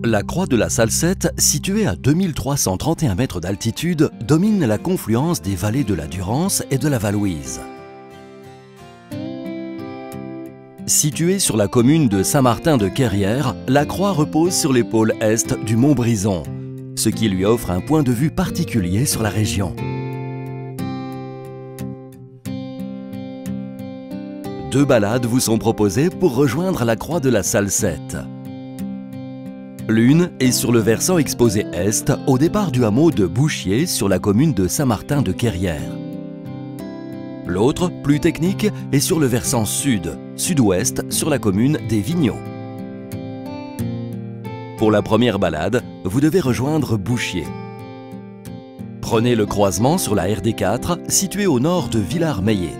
La croix de la Salsette, située à 2331 mètres d'altitude, domine la confluence des vallées de la Durance et de la Valouise. Située sur la commune de Saint-Martin-de-Querrières, la croix repose sur l'épaule est du mont Brison, ce qui lui offre un point de vue particulier sur la région. Deux balades vous sont proposées pour rejoindre la croix de la Salsette. L'une est sur le versant exposé est, au départ du hameau de Bouchier sur la commune de Saint-Martin-de-Querrières. L'autre, plus technique, est sur le versant sud, sud-ouest, sur la commune des Vigneaux. Pour la première balade, vous devez rejoindre Bouchier. Prenez le croisement sur la RD4, située au nord de Villars-Meillet.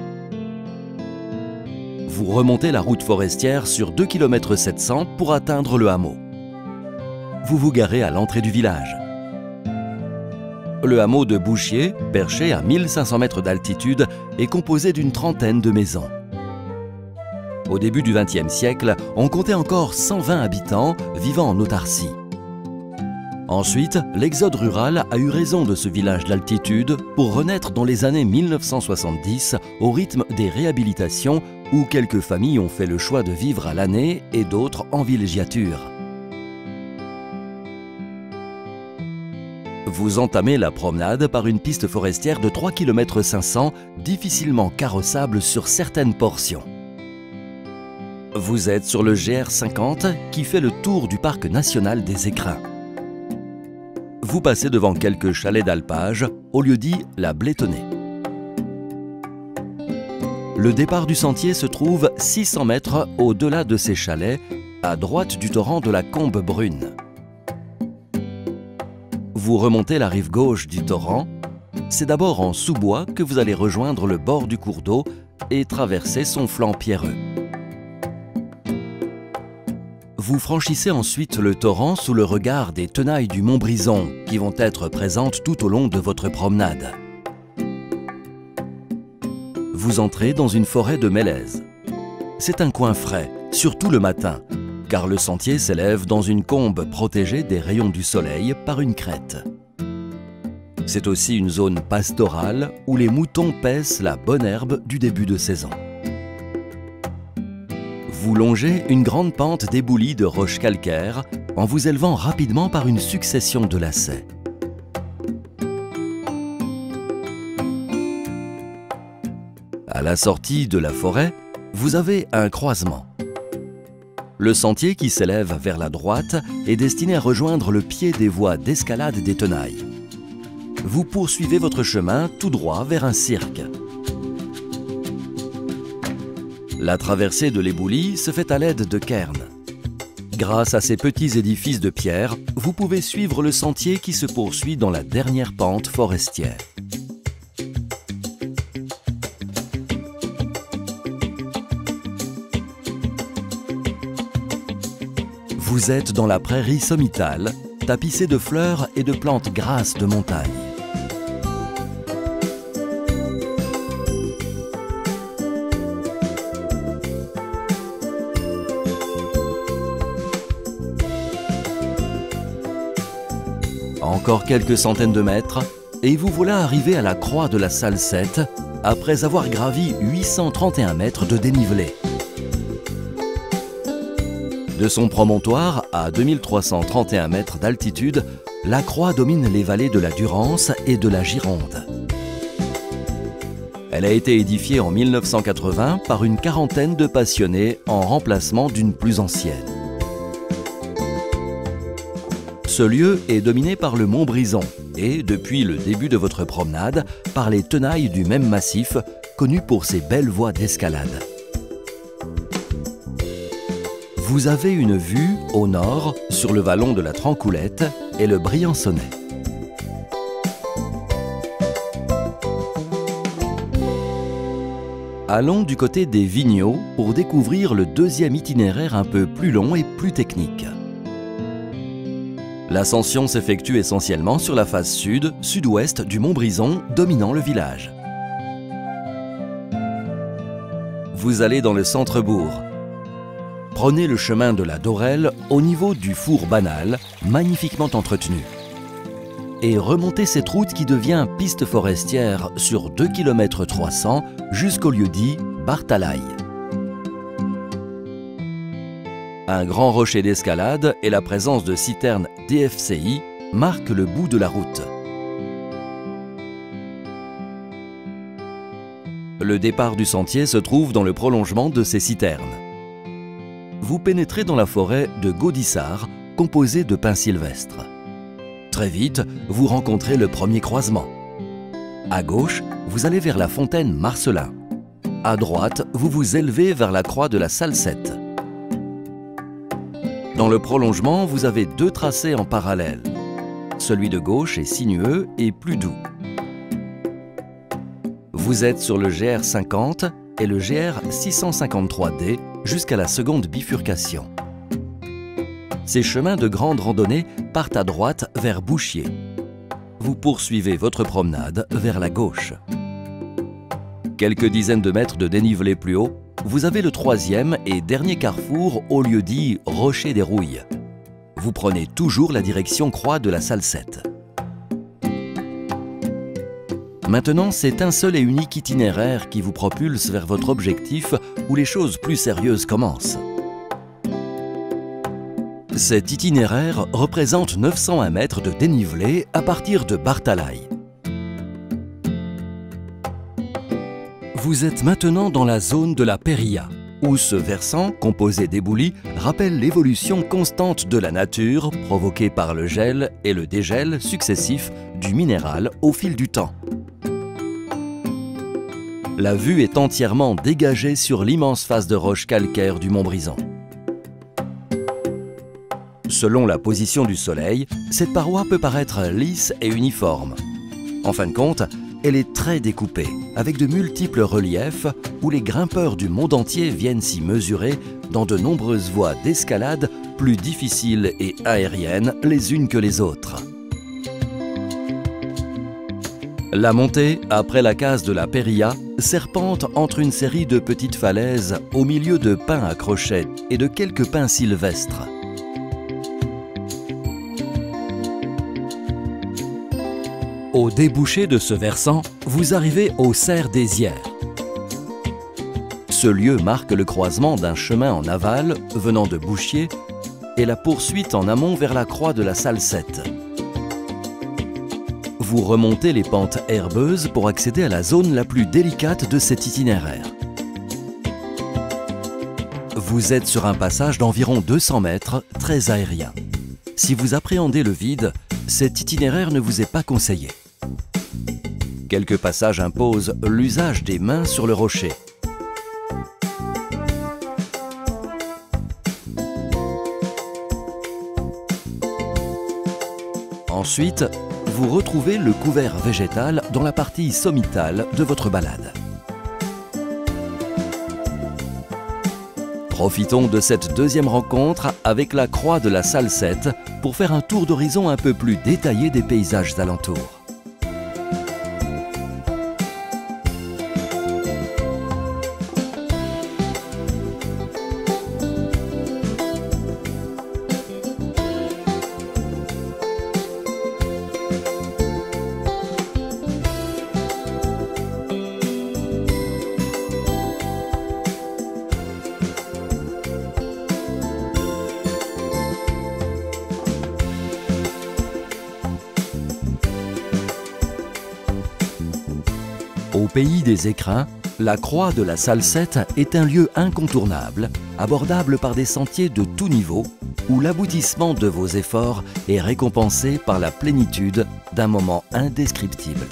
Vous remontez la route forestière sur 2 km 700 pour atteindre le hameau. Vous vous garez à l'entrée du village. Le hameau de Bouchier, perché à 1500 mètres d'altitude, est composé d'une trentaine de maisons. Au début du XXe siècle, on comptait encore 120 habitants vivant en autarcie. Ensuite, l'exode rural a eu raison de ce village d'altitude pour renaître dans les années 1970 au rythme des réhabilitations où quelques familles ont fait le choix de vivre à l'année et d'autres en villégiature. Vous entamez la promenade par une piste forestière de 3 km 500, difficilement carrossable sur certaines portions. Vous êtes sur le GR50 qui fait le tour du parc national des Écrins. Vous passez devant quelques chalets d'alpage, au lieu-dit la Blétonnée. Le départ du sentier se trouve 600 mètres au-delà de ces chalets, à droite du torrent de la Combe Brune. Vous remontez la rive gauche du torrent. C'est d'abord en sous-bois que vous allez rejoindre le bord du cours d'eau et traverser son flanc pierreux. Vous franchissez ensuite le torrent sous le regard des tenailles du mont Brison qui vont être présentes tout au long de votre promenade. Vous entrez dans une forêt de mélèzes. C'est un coin frais, surtout le matin, car le sentier s'élève dans une combe protégée des rayons du soleil par une crête. C'est aussi une zone pastorale où les moutons paissent la bonne herbe du début de saison. Vous longez une grande pente d'éboulis de roches calcaires en vous élevant rapidement par une succession de lacets. À la sortie de la forêt, vous avez un croisement. Le sentier qui s'élève vers la droite est destiné à rejoindre le pied des voies d'escalade des tenailles. Vous poursuivez votre chemin tout droit vers un cirque. La traversée de l'éboulis se fait à l'aide de cairns. Grâce à ces petits édifices de pierre, vous pouvez suivre le sentier qui se poursuit dans la dernière pente forestière. Vous êtes dans la prairie sommitale, tapissée de fleurs et de plantes grasses de montagne. Encore quelques centaines de mètres, et vous voilà arrivé à la croix de la Salsette, après avoir gravi 831 mètres de dénivelé. De son promontoire, à 2331 mètres d'altitude, la croix domine les vallées de la Durance et de la Gironde. Elle a été édifiée en 1980 par une quarantaine de passionnés en remplacement d'une plus ancienne. Ce lieu est dominé par le mont Brison et, depuis le début de votre promenade, par les tenailles du même massif, connu pour ses belles voies d'escalade. Vous avez une vue au nord sur le vallon de la Trancoulette et le Briançonnais. Allons du côté des Vigneaux pour découvrir le deuxième itinéraire un peu plus long et plus technique. L'ascension s'effectue essentiellement sur la face sud, sud-ouest du mont Brison, dominant le village. Vous allez dans le centre-bourg. Prenez le chemin de la Dorelle au niveau du Four Banal, magnifiquement entretenu. Et remontez cette route qui devient piste forestière sur 2 km 300 jusqu'au lieu-dit Bartalaï. Un grand rocher d'escalade et la présence de citernes DFCI marquent le bout de la route. Le départ du sentier se trouve dans le prolongement de ces citernes. Vous pénétrez dans la forêt de Gaudissart, composée de pins sylvestres. Très vite, vous rencontrez le premier croisement. À gauche, vous allez vers la fontaine Marcelin. À droite, vous vous élevez vers la croix de la Salsette. Dans le prolongement, vous avez 2 tracés en parallèle. Celui de gauche est sinueux et plus doux. Vous êtes sur le GR 50 et le GR 653D jusqu'à la seconde bifurcation. Ces chemins de grande randonnée partent à droite vers Bouchier. Vous poursuivez votre promenade vers la gauche. Quelques dizaines de mètres de dénivelé plus haut, vous avez le 3e et dernier carrefour au lieu-dit Rocher des Rouilles. Vous prenez toujours la direction croix de la Salsette. Maintenant, c'est un seul et unique itinéraire qui vous propulse vers votre objectif où les choses plus sérieuses commencent. Cet itinéraire représente 901 mètres de dénivelé à partir de Bartalaï. Vous êtes maintenant dans la zone de la Périlla, où ce versant, composé d'éboulis, rappelle l'évolution constante de la nature provoquée par le gel et le dégel successifs du minéral au fil du temps. La vue est entièrement dégagée sur l'immense face de roche calcaire du Mont Brison. Selon la position du soleil, cette paroi peut paraître lisse et uniforme. En fin de compte, elle est très découpée, avec de multiples reliefs où les grimpeurs du monde entier viennent s'y mesurer dans de nombreuses voies d'escalade plus difficiles et aériennes les unes que les autres. La montée, après la case de la Périlla, serpente entre une série de petites falaises au milieu de pins à crochets et de quelques pins sylvestres. Au débouché de ce versant, vous arrivez au Cerf des Yères. Ce lieu marque le croisement d'un chemin en aval venant de Bouchier et la poursuite en amont vers la croix de la Salsette. Vous remontez les pentes herbeuses pour accéder à la zone la plus délicate de cet itinéraire. Vous êtes sur un passage d'environ 200 mètres, très aérien. Si vous appréhendez le vide, cet itinéraire ne vous est pas conseillé. Quelques passages imposent l'usage des mains sur le rocher. Ensuite, vous retrouvez le couvert végétal dans la partie sommitale de votre balade. Profitons de cette deuxième rencontre avec la croix de la Salsette pour faire un tour d'horizon un peu plus détaillé des paysages alentours. Au pays des écrins, la croix de la Salsette est un lieu incontournable, abordable par des sentiers de tout niveau, où l'aboutissement de vos efforts est récompensé par la plénitude d'un moment indescriptible.